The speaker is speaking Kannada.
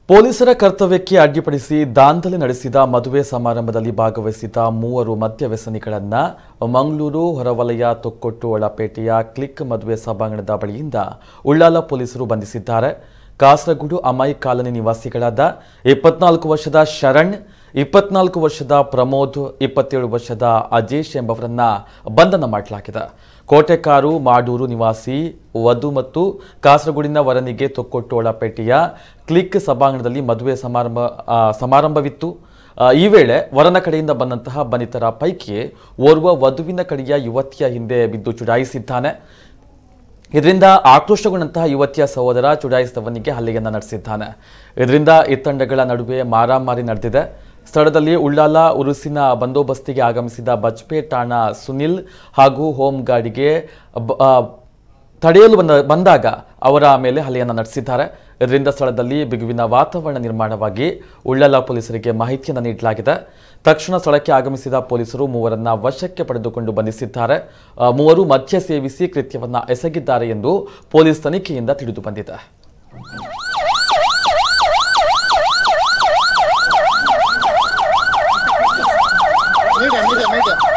ಪೊಲೀಸರ ಕರ್ತವ್ಯಕ್ಕೆ ಅಡ್ಡಿಪಡಿಸಿ ದಾಂಧಲೆ ನಡೆಸಿದ ಮದುವೆ ಸಮಾರಂಭದಲ್ಲಿ ಭಾಗವಹಿಸಿದ 3 ಮದ್ಯವ್ಯಸನಿಗಳನ್ನು ಮಂಗಳೂರು ಹೊರವಲಯ ತೊಕ್ಕೊಟ್ಟು ಒಳಪೇಟೆಯ ಕ್ಲಿಕ್ ಮದುವೆ ಸಭಾಂಗಣದ ಬಳಿಯಿಂದ ಉಳ್ಳಾಲ ಪೊಲೀಸರು ಬಂಧಿಸಿದ್ದಾರೆ. ಕಾಸರಗೋಡು ಅಮಾಯಿ ಕಾಲನಿ ನಿವಾಸಿಗಳಾದ 24 ವರ್ಷದ ಶರಣ್, 24 ವರ್ಷದ ಪ್ರಮೋದ್, 27 ವರ್ಷದ ಅಜೇಶ್ ಎಂಬವರನ್ನ ಬಂಧನ ಮಾಡಲಾಗಿದೆ. ಕೋಟೆಕಾರು ಮಾಡೂರು ನಿವಾಸಿ ವಧು ಮತ್ತು ಕಾಸರಗೋಡಿನ ವರನಿಗೆ ತೊಕ್ಕೊಟ್ಟು ಒಳಪೇಟೆಯ ಕ್ಲಿಕ್ ಸಭಾಂಗಣದಲ್ಲಿ ಮದುವೆ ಸಮಾರಂಭವಿತ್ತು. ಈ ವೇಳೆ ವರನ ಕಡೆಯಿಂದ ಬಂದಂತಹ ಬಂಧಿತರ ಪೈಕಿ ಓರ್ವ ವಧುವಿನ ಕಡೆಯ ಯುವತಿಯ ಹಿಂದೆ ಬಿದ್ದು ಚುಡಾಯಿಸಿದ್ದಾನೆ. ಇದರಿಂದ ಆಕ್ರೋಶಗೊಂಡಂತಹ ಯುವತಿಯ ಸಹೋದರ ಚುಡಾಯಿಸಿದವನಿಗೆ ಹಲ್ಲೆಯನ್ನು ನಡೆಸಿದ್ದಾನೆ. ಇದರಿಂದ ಈ ತಂಡಗಳ ನಡುವೆ ಮಾರಾಮಾರಿ ನಡೆದಿದೆ. ಸ್ಥಳದಲ್ಲಿ ಉಳ್ಳಾಲ ಉರುಸಿನ ಬಂದೋಬಸ್ತಿಗೆ ಆಗಮಿಸಿದ ಬಜ್ಪೆ ಠಾಣಾ ಸುನಿಲ್ ಹಾಗೂ ಹೋಮ್ ಗಾರ್ಡ್ಗೆ ತಡೆಯಲು ಬಂದಾಗ ಅವರ ಮೇಲೆ ಹಲ್ಲೆಯನ್ನು ನಡೆಸಿದ್ದಾರೆ. ಇದರಿಂದ ಸ್ಥಳದಲ್ಲಿ ಬಿಗುವಿನ ವಾತಾವರಣ ನಿರ್ಮಾಣವಾಗಿ ಉಳ್ಳಾಲ ಪೊಲೀಸರಿಗೆ ಮಾಹಿತಿಯನ್ನು ನೀಡಲಾಗಿದೆ. ತಕ್ಷಣ ಸ್ಥಳಕ್ಕೆ ಆಗಮಿಸಿದ ಪೊಲೀಸರು 3ರನ್ನ ವಶಕ್ಕೆ ಪಡೆದುಕೊಂಡು ಬಂಧಿಸಿದ್ದಾರೆ. 3 ಮದ್ಯ ಸೇವಿಸಿ ಕೃತ್ಯವನ್ನು ಎಸಗಿದ್ದಾರೆ ಎಂದು ಪೊಲೀಸ್ ತನಿಖೆಯಿಂದ ತಿಳಿದು ಬಂದಿದೆ. Media.